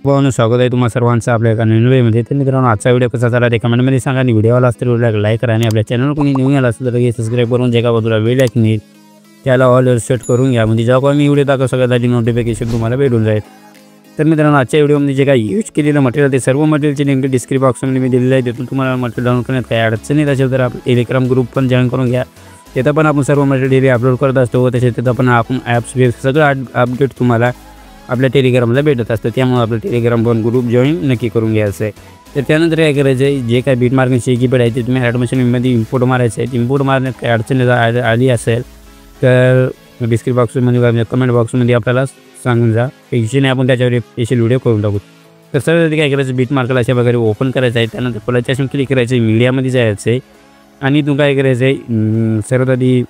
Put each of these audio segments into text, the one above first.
भावांनो, स्वागत आहे तुम्हा सर्वांचं आपल्या एका नवीन व्हिडिओमध्ये। तर मित्रांनो, आजचा व्हिडिओ कसा झाला ते कमेंटमध्ये सांगा आणि व्हिडिओला असतील व्हिडिओला लाईक करा आणि आपल्या चॅनलवर कोणी नवीन आला असेल तर लगेच सबस्क्राईब करून जे का बाजूला बेल आयकॉन येईल त्याला ऑल सेट करून घ्या, म्हणजे जेव्हा मी व्हिडिओ टाकतो सगळ्यात आधी नोटिफिकेशन तुम्हाला भेटून जाईल। तर मित्रांनो, आजच्या व्हिडिओमध्ये जे काही यूज केलेलं मटेरियल ते सर्व मटेरियलची लिंक डिस्क्रिप्शन बॉक्समध्ये मी दिलेली आहे। तिथून तुम्हाला मटेरियल डाउनलोड करण्यात काही अडचण येत असेल तर आपल्या टेलिग्राम ग्रुप पण जॉईन करून घ्या। तिथं पण आपण सर्व मटेरियल अपलोड करत असतो व तसेच तिथं पण आपण ॲप्स सगळं अपडेट तुम्हाला आपल्या टेलिग्रामला भेटत असतं। त्यामुळे आपलं टेलिग्राम पण ग्रुप जॉईन नक्की करून घ्यायचं आहे। तर त्यानंतर काय करायचं आहे, जे काही बीट मार्किंगची कीपॅड आहे ते तुम्ही ॲडमिशनमध्ये इम्पोर्ट मारायचं आहे। इम्पोर्ट मारण्यात काही अडचण आली असेल तर डिस्क्रिप्शन बॉक्समध्ये कमेंट बॉक्समध्ये आपल्याला सांगून जा, पैसे नाही आपण त्याच्यावर स्पेशल व्हिडिओ करून टाकू। तर सर्व काय करायचं, बीट मार्करला अशा प्रकारे ओपन करायचं आहे। त्यानंतर प्लसच्या क्लिक करायचं आहे, मीडियामध्ये जायचं आहे आणि तू काय करायचं आहे, सर्वात आधी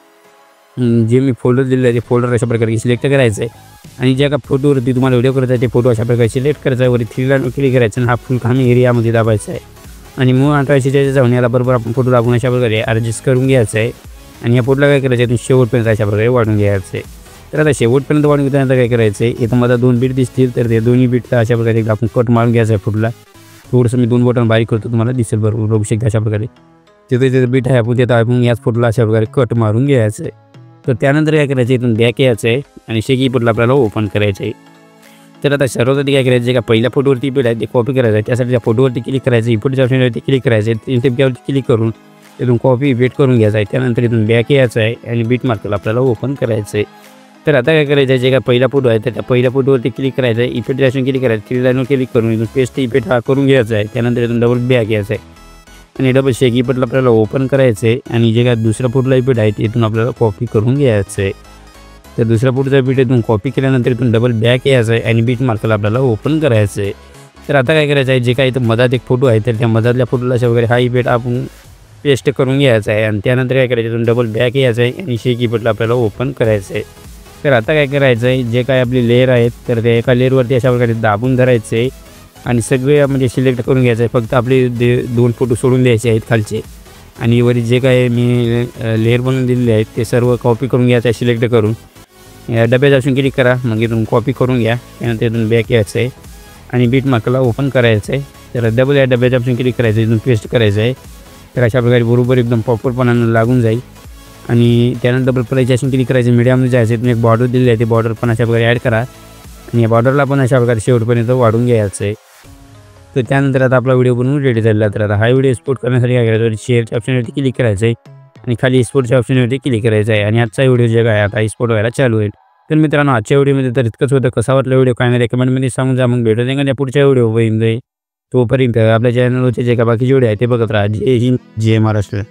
जे मी फोल्डर दिलेलं आहे ते फोल्डर अशा प्रकारे सिलेक्ट करायचं आहे आणि ज्या का फोटोवरती तुम्हाला व्हिडिओ करायचा आहे ते फोटो अशा प्रकारे सिलेक्ट करायचा आहे। वरी 3 लाईन क्लिक करायचं आणि हा फुल खामी एरियामध्ये दाबायचा आहे आणि मूव 18 जाऊन याला बरोबर आपण फोटो दाबून अशा प्रकारे ॲडजस्ट करून घ्यायचं आहे आणि या फोटोला काय करायचं आहे, शेवटपर्यंत अशा प्रकारे वाढून घ्यायचं आहे। तर आता शेवटपर्यंत वाढून घेतल्यानंतर काय करायचं आहे, इथं मला 2 बीट दिसतील तर ते दोन्ही बीटला अशा प्रकारे एकदा आपण कट मारून घ्यायचं आहे। फोटोला थोडंसं मी 2 बटन बारीक करतो, तुम्हाला दिसेल बरोबर बघू शकता अशा प्रकारे तिथे बीट आहे आपण तिथं आपण याच फोटोला अशा प्रकारे कट मारून घ्यायचं आहे। तर त्यानंतर काय करायचं, इथून बॅक यायचं आहे आणि शेकी फोटोला आपल्याला ओपन करायचं आहे। तर आता सर्वात आधी काय करायचं, का पहिल्या फोटोवरती बीट आहे ते कॉपी करायचं आहे। त्यासाठी त्या फोटोवरती क्लिक करायचं, इफेक्टच्या ऑप्शनवरती क्लिक करायचं आहे, इफेक्टवरती क्लिक करून इथून कॉपी पेस्ट करून घ्यायचं आहे। त्यानंतर इथून बॅक यायचं आहे आणि बीट मार्करला आपल्याला ओपन करायचं आहे। तर आता काय करायचं आहे, जे काय पहिला फोटो आहे तर त्या पहिल्या फोटोवरती क्लिक करायचं आहे, इफेक्टच्या ऑप्शन क्लिक करायचं, 3 लाईनवर क्लिक करून इथून पेस्ट इफेक्ट हा करून घ्यायचा आहे। त्यानंतर इथून डबल बॅक यायचं आहे आणि डबल शेक इफेक्टला आपल्याला ओपन करायचं आहे आणि जे काय दुसरा फोटोला इफेक्ट आहे ते इथून आपल्याला कॉपी करून घ्यायचं आहे। तर दुसऱ्या फोटोचा बीट इथून कॉपी केल्यानंतर इथून डबल बॅक यायचं आहे आणि बीट मार्करला आपल्याला ओपन करायचं आहे। तर आता काय करायचं आहे, जे काही इथं मधात एक फोटो आहे तर त्या मधातल्या फोटोला अशा वगैरे हा इफेक्ट आपण पेस्ट करून घ्यायचा आहे आणि त्यानंतर काय करायचं, इथून डबल बॅक यायचं आहे आणि शेक इफेक्टला आपल्याला ओपन करायचं आहे। तर आता काय करायचं आहे, जे काय आपली लेअर आहेत तर त्या एका लेअरवरती अशा प्रकारे दाबून धरायचं आहे आणि सगळे म्हणजे सिलेक्ट करून घ्यायचं आहे। फक्त आपले 2 फोटो सोडून द्यायचे आहेत खालचे आणि वरी जे काय मी लेअर बनवून दिलेले आहेत ते सर्व कॉपी करून घ्यायचं आहे सिलेक्ट करून। या डब्यात असून क्लिक करा, मग इथून कॉपी करून घ्या, त्यानंतर इथून बॅक यायचं आहे आणि बीट मार्करला ओपन करायचं आहे। तर डबल या डब्याच्या ऑप्शन क्लिक करायचं, इथून पेस्ट करायचं आहे। तर अशा प्रकारे बरोबर एकदम प्रॉपरपणानं लागून जाईल आणि त्यानंतर डबल प्लेच्या ऑप्शन क्लिक करायचं, मीडियामध्ये जायचं, इथून एक बॉर्डर दिलेली आहे ते बॉर्डर पण अशा प्रकारे ॲड करा आणि या बॉर्डरला पण अशा प्रकारे शेवटपर्यंत वाढून घ्यायचं आहे। तर त्यानंतर आता आपला व्हिडिओ बनवून रेडी झालेला आहे। तर आता हा व्हिडिओ एक्सपोर्ट करण्यासाठी काय करायचं, शेअरच्या ऑप्शनवरती क्लिक करायचं आहे आणि खाली एक्सपोर्टच्या ऑप्शनवरती क्लिक करायचं आहे आणि आजचा व्हिडिओ जे काय आता एक्सपोर्ट व्हायला चालू होईल। तर मित्रांनो, आजच्या व्हिडिओमध्ये तर इतकंच होतं। कसा वाटला व्हिडिओ काय नाही कमेंटमध्ये सांगून जा, मग भेटू त्या पुढच्या व्हिडिओ तोपर्यंत आपल्या चॅनलवरचे जे काय बाकीचे व्हिडिओ आहे ते बघत राहा। जय हिंद, जय महाराष्ट्र।